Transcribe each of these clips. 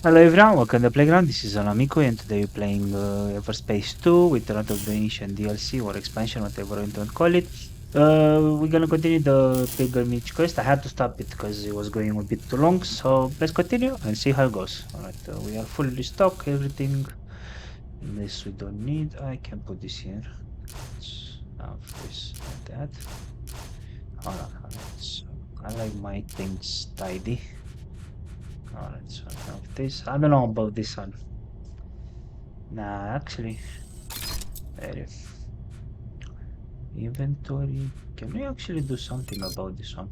Hello everyone, welcome to the playground. This is Anamico and today we're playing EverSpace 2 with a lot of the ancient DLC or expansion, whatever you want to call it. We're gonna continue the pilgrimage quest. I had to stop it because it was going a bit too long, so let's continue and see how it goes. Alright, we are fully stocked, everything. This we don't need. I can put this here. Let's have this like that. Alright, so I like my things tidy. Alright, so I have this. I don't know about this one. Nah, actually, there. Inventory. Can we actually do something about this one?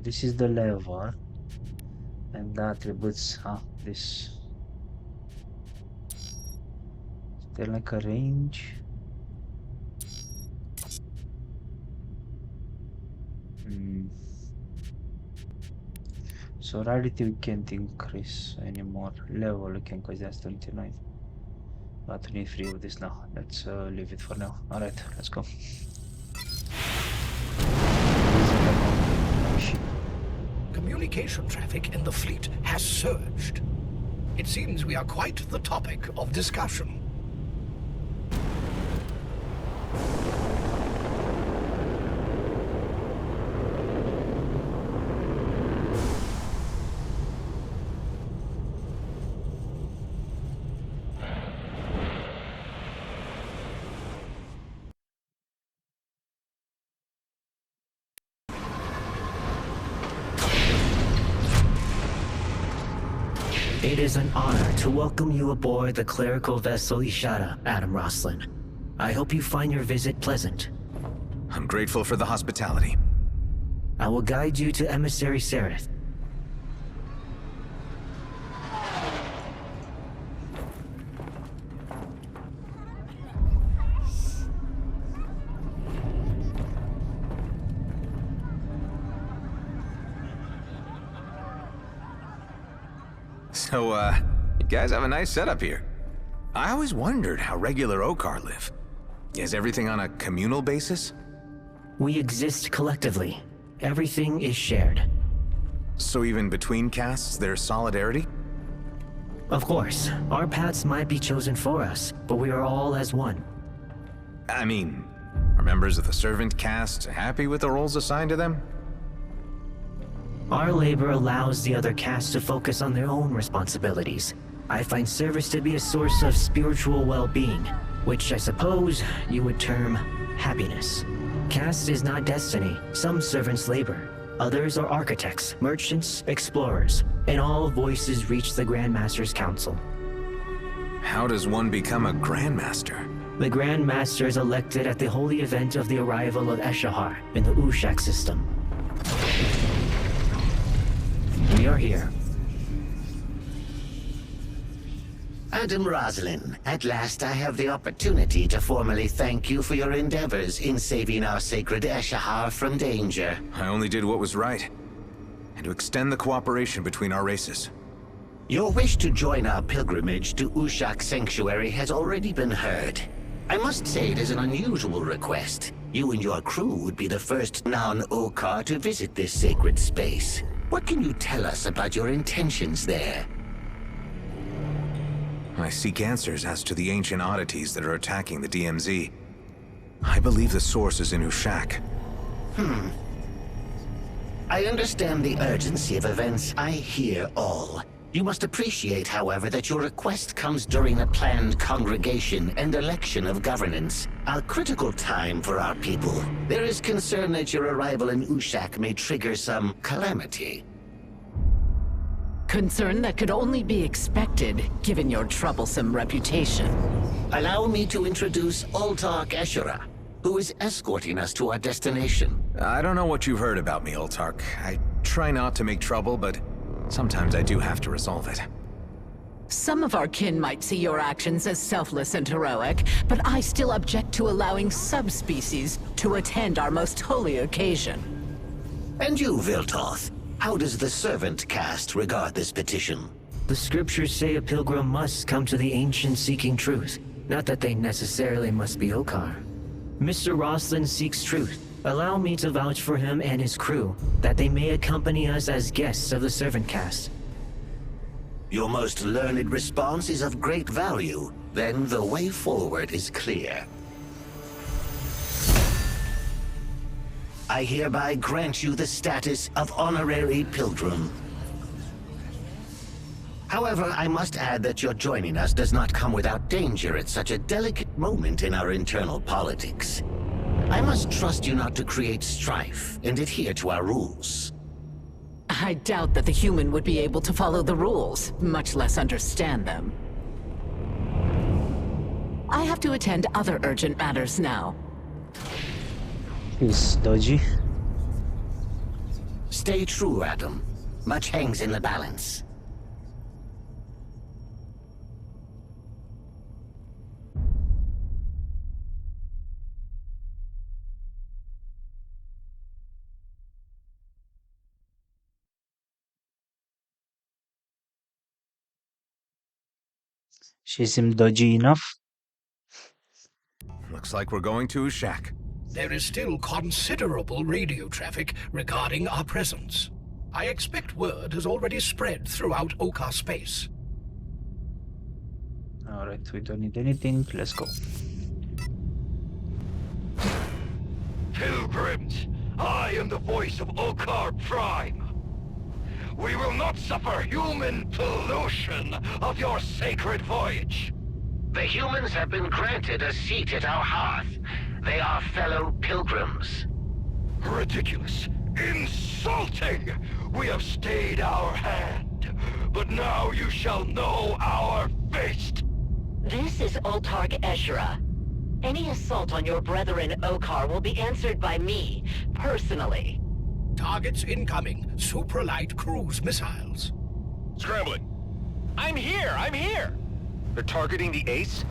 This is the lever, and the attributes. This. Is there like a range? So rarity we can't increase anymore. Level we can increase, that's 29. But we need free of this now. Let's leave it for now. Alright, let's go. Communication traffic in the fleet has surged. It seems we are quite the topic of discussion. It is an honor to welcome you aboard the clerical vessel Ishara, Adam Roslin. I hope you find your visit pleasant. I'm grateful for the hospitality. I will guide you to Emissary Sereth. So, you guys have a nice setup here. I always wondered how regular Okar live. Is everything on a communal basis? We exist collectively. Everything is shared. So even between castes, there's solidarity? Of course, our paths might be chosen for us, but we are all as one. I mean, are members of the servant caste happy with the roles assigned to them? Our labor allows the other castes to focus on their own responsibilities. I find service to be a source of spiritual well-being, which I suppose you would term happiness. Caste is not destiny. Some servants labor. Others are architects, merchants, explorers, and all voices reach the Grandmaster's Council. How does one become a Grandmaster? The Grandmaster is elected at the holy event of the arrival of Eshahar in the Ushak system. We are here. Adam Roslin, at last I have the opportunity to formally thank you for your endeavors in saving our sacred Eshahar from danger. I only did what was right, and to extend the cooperation between our races. Your wish to join our pilgrimage to Ushak Sanctuary has already been heard. I must say it is an unusual request. You and your crew would be the first non-Okar to visit this sacred space. What can you tell us about your intentions there? I seek answers as to the ancient oddities that are attacking the DMZ. I believe the source is in Ushak. I understand the urgency of events. I hear all. You must appreciate, however, that your request comes during a planned congregation and election of governance. A critical time for our people. There is concern that your arrival in Ushak may trigger some calamity. Concern that could only be expected, given your troublesome reputation. Allow me to introduce Ultark Eshera, who is escorting us to our destination. I don't know what you've heard about me, Ultark. I try not to make trouble, but sometimes I do have to resolve it. Some of our kin might see your actions as selfless and heroic, but I still object to allowing subspecies to attend our most holy occasion. And you, Viltoth, how does the servant caste regard this petition? The scriptures say a pilgrim must come to the ancient seeking truth, not that they necessarily must be Okar. Mr. Roslin seeks truth, Allow me to vouch for him and his crew, that they may accompany us as guests of the servant cast. Your most learned response is of great value. Then the way forward is clear. I hereby grant you the status of honorary pilgrim. However, I must add that your joining us does not come without danger at such a delicate moment in our internal politics. I must trust you not to create strife and adhere to our rules. I doubt that the human would be able to follow the rules, much less understand them. I have to attend other urgent matters now. He's dodgy. Stay true, Adam. Much hangs in the balance. She seemed dodgy enough. Looks like we're going to his shack. There is still considerable radio traffic regarding our presence. I expect word has already spread throughout EverSpace. Alright, we don't need anything. Let's go. Pilgrims, I am the voice of Okar Prime. We will not suffer human pollution of your sacred voyage. The humans have been granted a seat at our hearth. They are fellow pilgrims. Ridiculous. Insulting! We have stayed our hand, but now you shall know our fate. This is Ultarg Eshra. Any assault on your brethren Okar will be answered by me, personally. Targets incoming. Supralight cruise missiles. Scrambling. I'm here! They're targeting the Ace?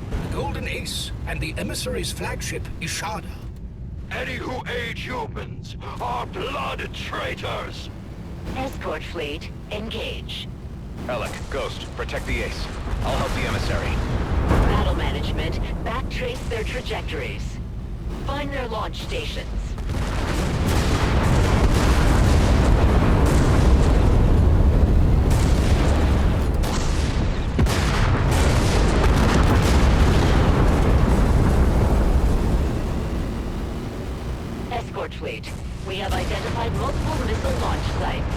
The Golden Ace and the emissary's flagship, Ishada. Any who aid humans are blood traitors! Escort fleet, engage. Alec, Ghost, protect the Ace. I'll help the emissary. Battle management, backtrace their trajectories. Find their launch stations. Escort fleet, we have identified multiple missile launch sites.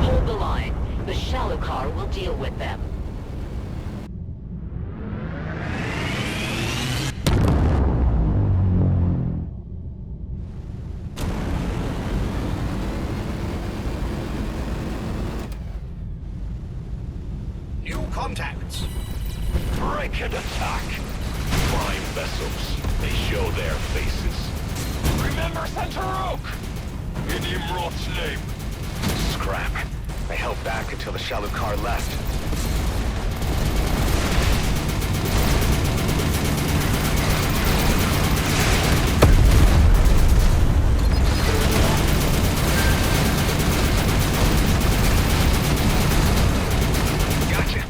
Hold the line. The shallow car will deal with them. New contacts. Break and attack! Prime vessels, they show their faces. Remember Center Oak! In Imrot's name. Scrap. They held back until the Shalukar left. Gotcha.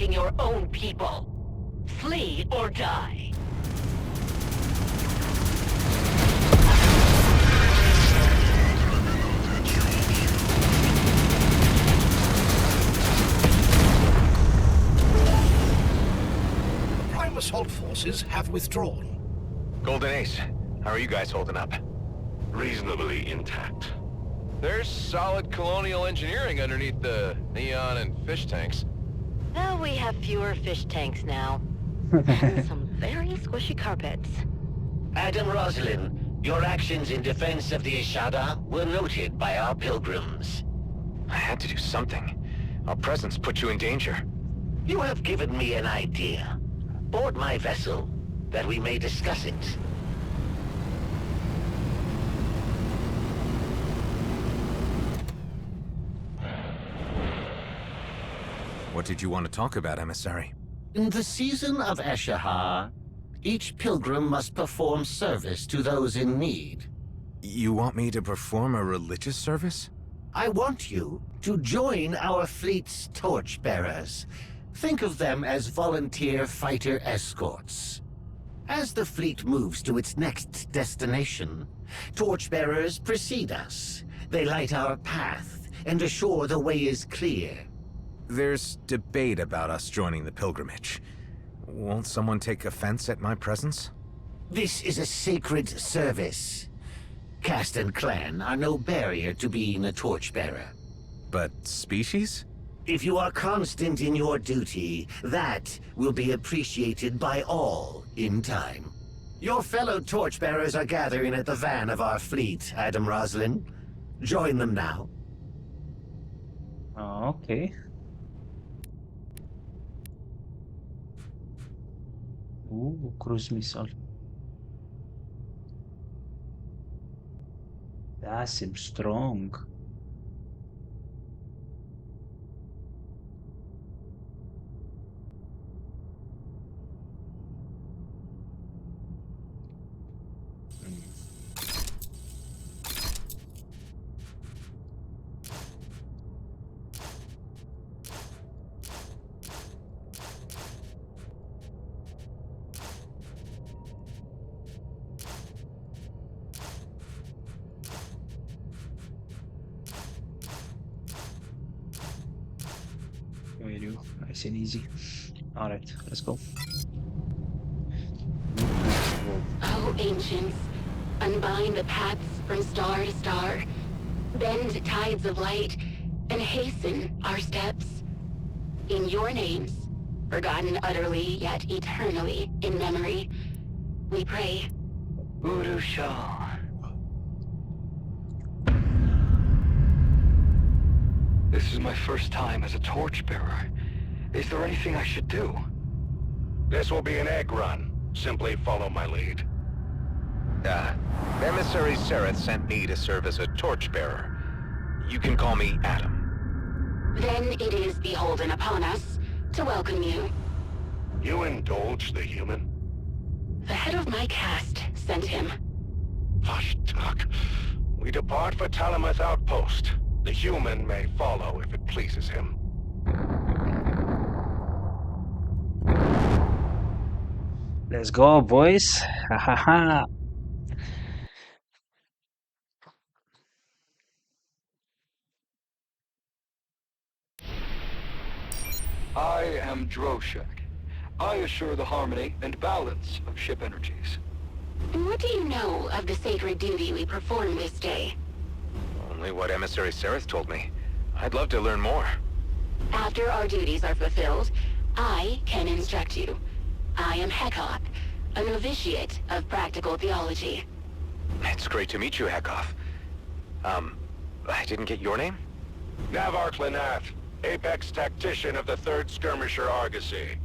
attacking your own people. Flee or die. The Prime Assault forces have withdrawn. Golden Ace, how are you guys holding up? Reasonably intact. There's solid colonial engineering underneath the neon and fish tanks. Well, we have fewer fish tanks now. And some very squishy carpets. Adam Rosalind, your actions in defense of the Ishada were noted by our pilgrims. I had to do something. Our presence put you in danger. You have given me an idea. Board my vessel, that we may discuss it. What did you want to talk about, Emissary? In the season of Eshahar, each pilgrim must perform service to those in need. You want me to perform a religious service? I want you to join our fleet's torchbearers. Think of them as volunteer fighter escorts. As the fleet moves to its next destination, torchbearers precede us. They light our path and assure the way is clear. There's debate about us joining the pilgrimage. Won't someone take offense at my presence? This is a sacred service. Caste and clan are no barrier to being a torchbearer. But species? If you are constant in your duty, that will be appreciated by all in time. Your fellow torchbearers are gathering at the van of our fleet, Adam Roslin. Join them now. Oh, okay. Ooh, cruise missile. That seems strong. We do. Nice and easy. Alright, let's go. Oh, ancients, unbind the paths from star to star, bend tides of light, and hasten our steps. In your names, forgotten utterly yet eternally in memory, we pray. Urusha. This is my first time as a torchbearer. Is there anything I should do? This will be an egg run. Simply follow my lead. Emissary Sereth sent me to serve as a torchbearer. You can call me Adam. Then it is beholden upon us to welcome you. You indulge the human? The head of my caste sent him. Hush, Tuck. We depart for Talamuth Outpost. The human may follow if it pleases him. Let's go, boys. Ha ha ha. I am Droshak. I assure the harmony and balance of ship energies. What do you know of the sacred duty we perform this day? Only what Emissary Sereth told me. I'd love to learn more. After our duties are fulfilled, I can instruct you. I am Hekop, a novitiate of practical theology. It's great to meet you, Hekov. I didn't get your name? Navar Klanath, Apex Tactician of the 3rd Skirmisher Argosy.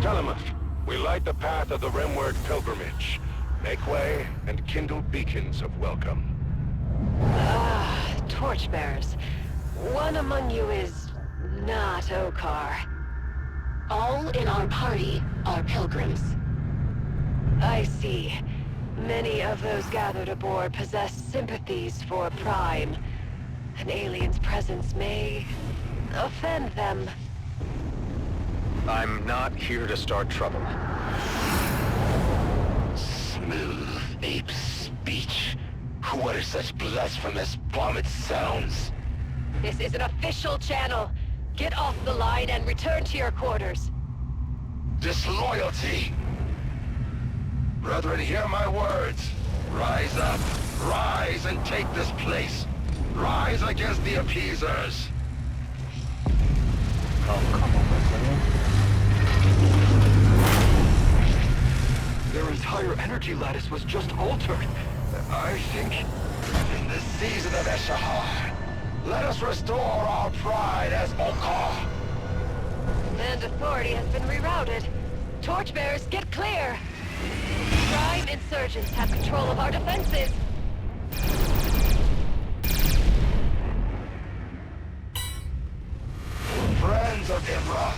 Talamuth, we light the path of the Rimward pilgrimage. Make way and kindle beacons of welcome. Ah, torchbearers. One among you is not Okar. All in our party are pilgrims. I see. Many of those gathered aboard possess sympathies for Prime. An alien's presence may offend them. I'm not here to start trouble. Smooth ape speech. What are such blasphemous vomit sounds? This is an official channel. Get off the line and return to your quarters. Disloyalty. Brethren, hear my words. Rise up. Rise and take this place. Rise against the appeasers. Oh, come on, brother. Their entire energy lattice was just altered. I think, in this season of Eshahar, let us restore our pride as Okar. And authority has been rerouted. Torchbearers, get clear! Prime insurgents have control of our defenses. Friends of Imra,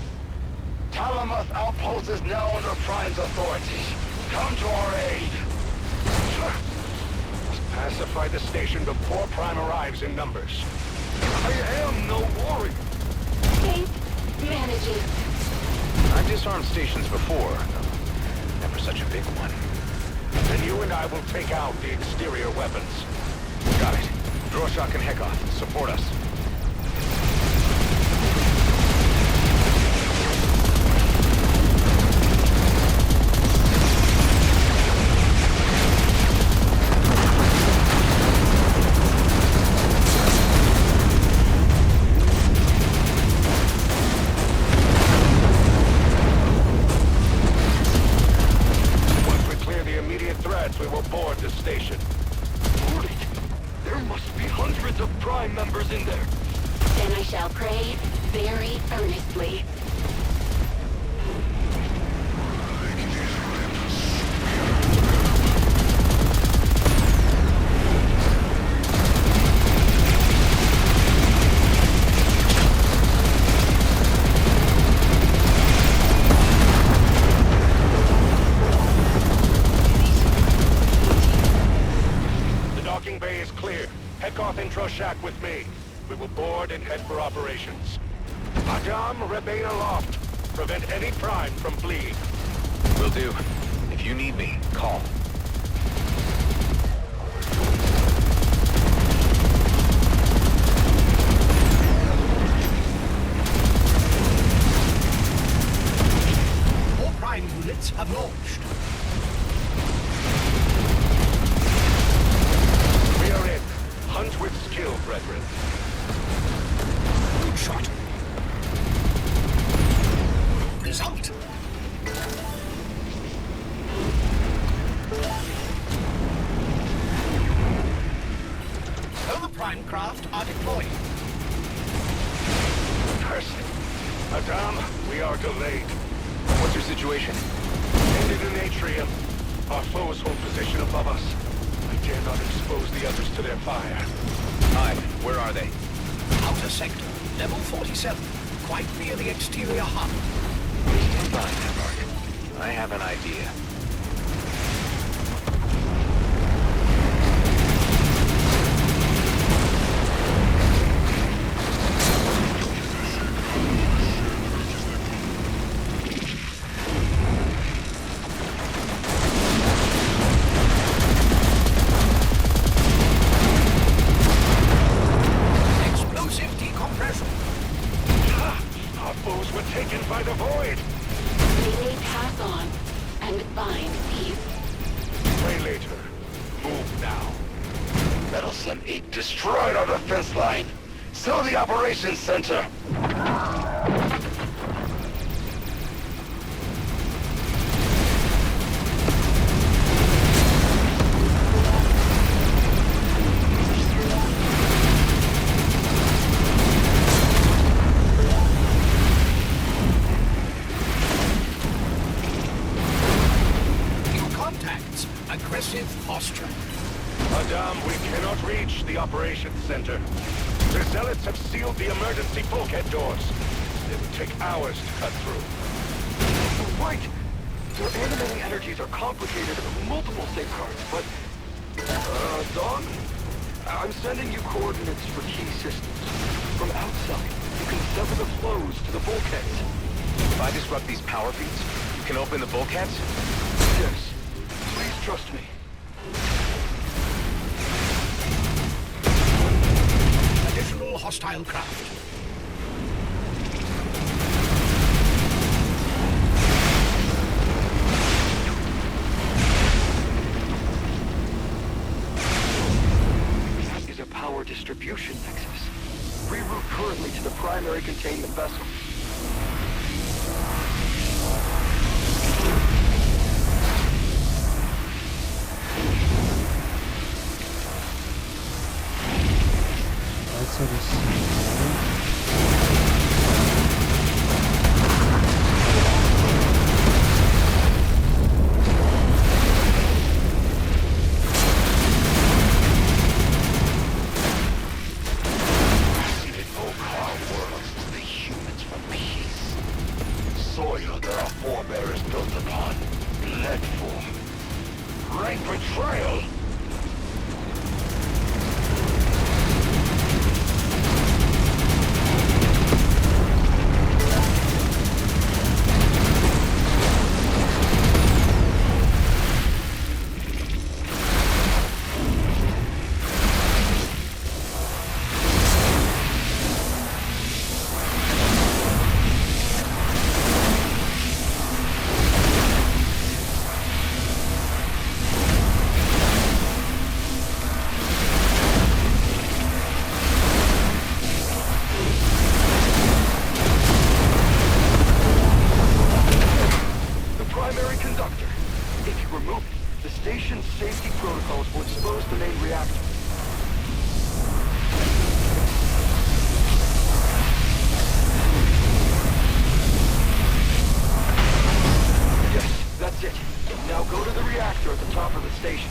Talamuth Outpost is now under Prime's authority. Come to our aid. Pacify the station before Prime arrives in numbers. I am no warrior. Faith manages. I've disarmed stations before. Never such a big one. Then you and I will take out the exterior weapons. Got it. Droshak and Heckoth, support us. We will board the station. Board it? There must be hundreds of Prime members in there. Then I shall pray very earnestly. Heckoth and Droshak with me. We will board and head for operations. Adam, remain aloft. Prevent any Prime from fleeing. Will do. If you need me, call. All Prime units have launched. We are in. Hunt with skill, brethren. Good shot. Result. Solar Prime craft are deployed. Person. Adam, we are delayed. What's your situation? Ended in atrium. Our foes hold position above us. I dare not expose the others to their fire. Aye, where are they? Outer sector, level 47, quite near the exterior hub. Stand by, Nemart. I have an idea. Our foes were taken by the void. They may pass on and find peace. Pray later. Move now. Meddlesome Ape destroyed our defense line. Still the operations center. Aggressive posture. Madame, we cannot reach the operations center. The zealots have sealed the emergency bulkhead doors. It will take hours to cut through. Wait! Their animating energies are complicated with multiple safeguards, but... Dog? I'm sending you coordinates for key systems. From outside, you can sever the flows to the bulkheads. If I disrupt these power feeds, you can open the bulkheads? Yes. Please trust me. Additional hostile craft. Is a power distribution nexus. Reroute currently to the primary containment vessel. Also this. In Okar worlds, the humans for peace. Soil that our forebears built upon. Bled for. Rank betrayal! The primary conductor. If you remove it, the station's safety protocols will expose the main reactor. Yes, that's it. Now go to the reactor at the top of the station.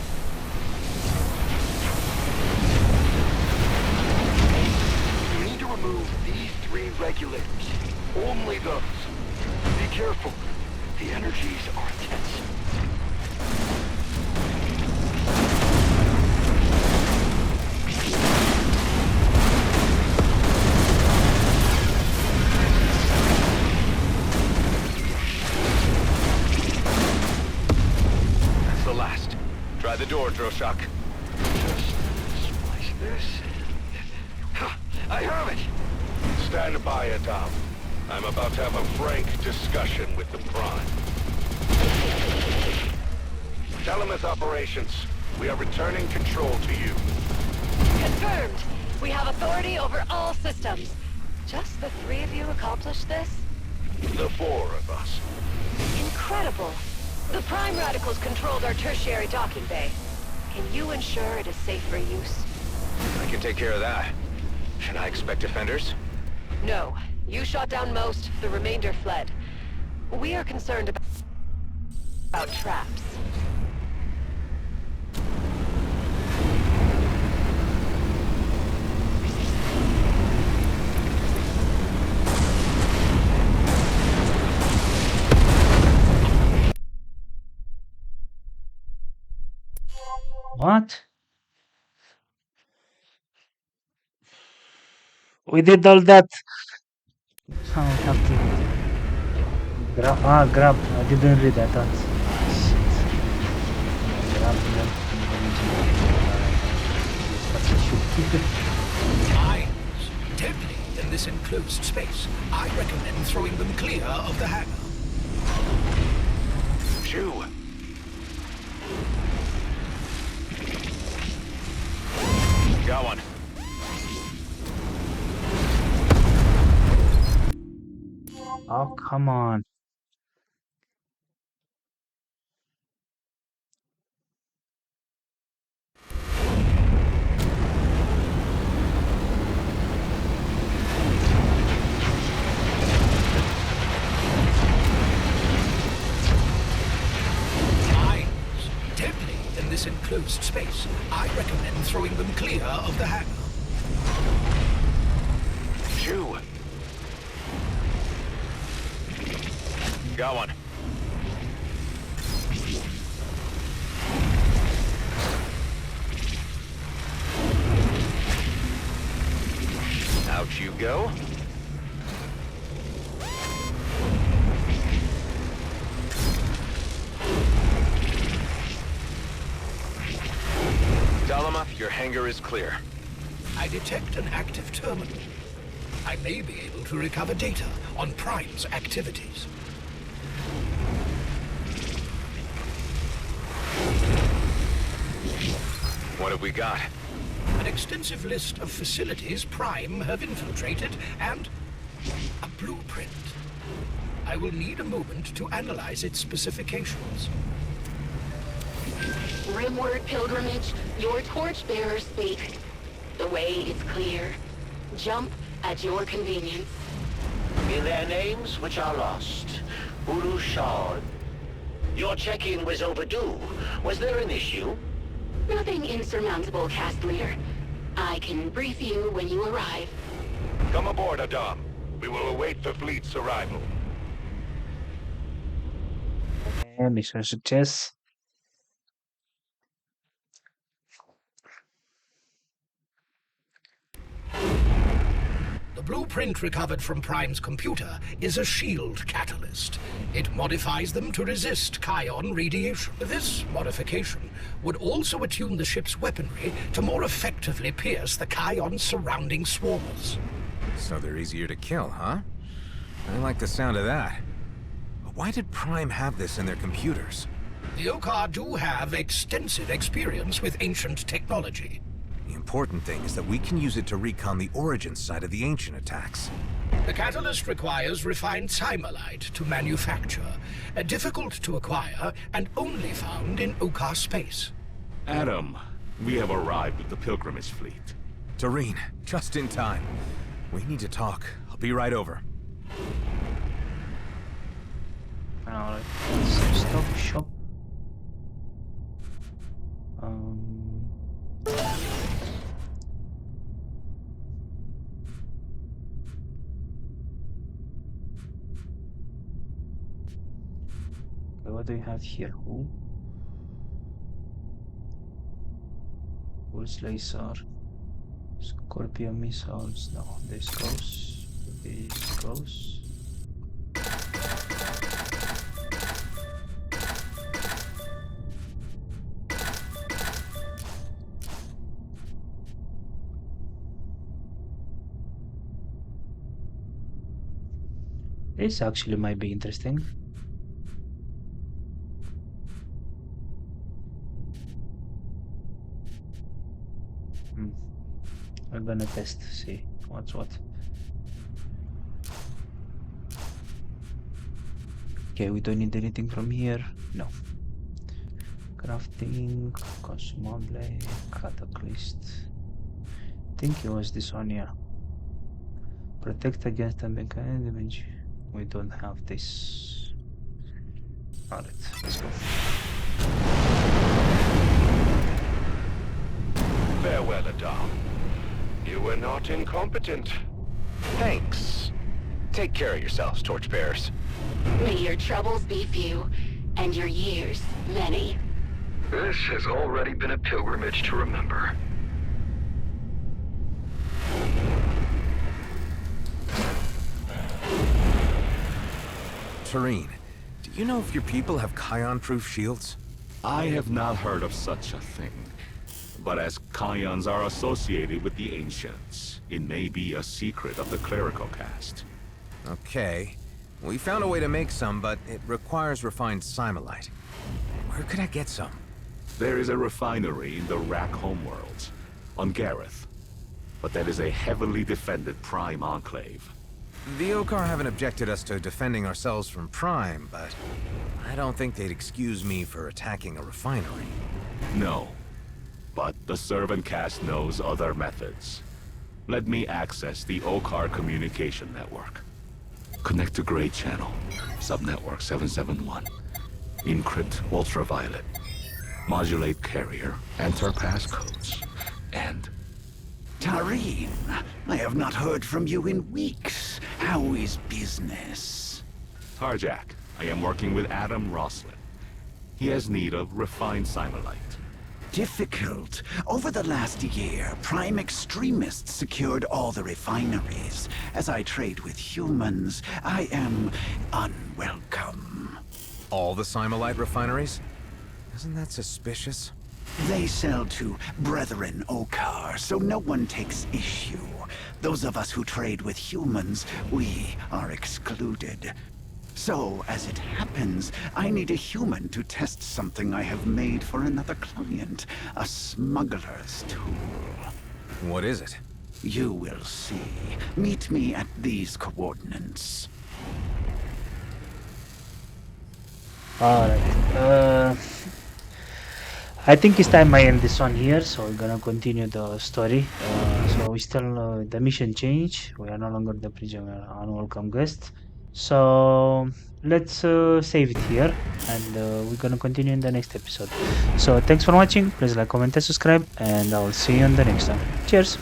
You need to remove these 3 regulators. Only those. Be careful. The energies are intense. That's the last. Try the door, Droshak. Just splice this. Ha! I have it! Stand by, Adam. I'm about to have a frank discussion with the Prime. Telemuth operations. We are returning control to you. Confirmed. We have authority over all systems. Just the 3 of you accomplished this? The 4 of us. Incredible. The Prime Radicals controlled our tertiary docking bay. Can you ensure it is safe for use? I can take care of that. Should I expect defenders? No. You shot down most, the remainder fled. We are concerned about traps. What? We did all that. Oh, I have to grab. I didn't read that. I thought. Grab them. Mines. Deadly in this enclosed space. I recommend throwing them clear of the hangar. Chew. Got one. Oh, come on. Mines. Deadly in this enclosed space. I recommend throwing them clear of the hangar. Chew. Got one. you go. Dalama, your hangar is clear. I detect an active terminal. I may be able to recover data on Prime's activities. What have we got? An extensive list of facilities Prime have infiltrated and a blueprint. I will need a moment to analyze its specifications. Rimward pilgrimage, your torchbearers speak. The way is clear. Jump at your convenience. In their names, which are lost. Urushad. Your check-in was overdue. Was there an issue? Nothing insurmountable, cast leader. I can brief you when you arrive. Come aboard, Adam. We will await the fleet's arrival. Mission success. The blueprint recovered from Prime's computer is a shield catalyst. It modifies them to resist Kion radiation. This modification would also attune the ship's weaponry to more effectively pierce the Kion's surrounding swarmers. So they're easier to kill, huh? I like the sound of that. But why did Prime have this in their computers? The Okar do have extensive experience with ancient technology. The important thing is that we can use it to recon the origin side of the ancient attacks. The catalyst requires refined Cymalite to manufacture, difficult to acquire, and only found in Okar space. Adam, we have arrived with the pilgrimage fleet. Tareen, just in time. We need to talk. I'll be right over. Alright, let's stop shop. Okay, what do we have here? Who? Pulse laser. Scorpion missiles. No, this goes. This goes. This actually might be interesting. I'm gonna test, see what's what. Okay, we don't need anything from here. No. Crafting, consumable, catalyst. I think it was this one, yeah. Protect against unbecoming damage. We don't have this. Alright, let's go. Farewell, Adam. You were not incompetent. Thanks. Take care of yourselves, torchbearers. May your troubles be few, and your years many. This has already been a pilgrimage to remember. Tareen, do you know if your people have Kion-proof shields? I have not heard of such a thing. But as Kions are associated with the Ancients, it may be a secret of the clerical caste. Okay. We found a way to make some, but it requires refined Cymalite. Where could I get some? There is a refinery in the Rack homeworlds, on Gareth. But that is a heavily defended Prime enclave. The Okar haven't objected us to defending ourselves from Prime, but I don't think they'd excuse me for attacking a refinery. No. But the servant caste knows other methods. Let me access the Okar communication network. Connect to Gray Channel, subnetwork 771. Encrypt ultraviolet. Modulate carrier, enter passcodes, and... Tareen, I have not heard from you in weeks. How is business? Tarjak, I am working with Adam Roslin. He has need of refined Cymalite. difficult. Over the last year, Prime extremists secured all the refineries. As I trade with humans, I am unwelcome. All the Simolite refineries? Isn't that suspicious? They sell to Brethren Okar, so no one takes issue. Those of us who trade with humans, we are excluded. So, as it happens, I need a human to test something I have made for another client. A smuggler's tool. What is it? You will see. Meet me at these coordinates. Alright. I think it's time I end this one here, so we're gonna continue the story. So we still the mission change. We are no longer the prisoner unwelcome guest. So let's save it here, and we're gonna continue in the next episode. So thanks for watching. Please like, comment, and subscribe, and I will see you on the next one. Cheers.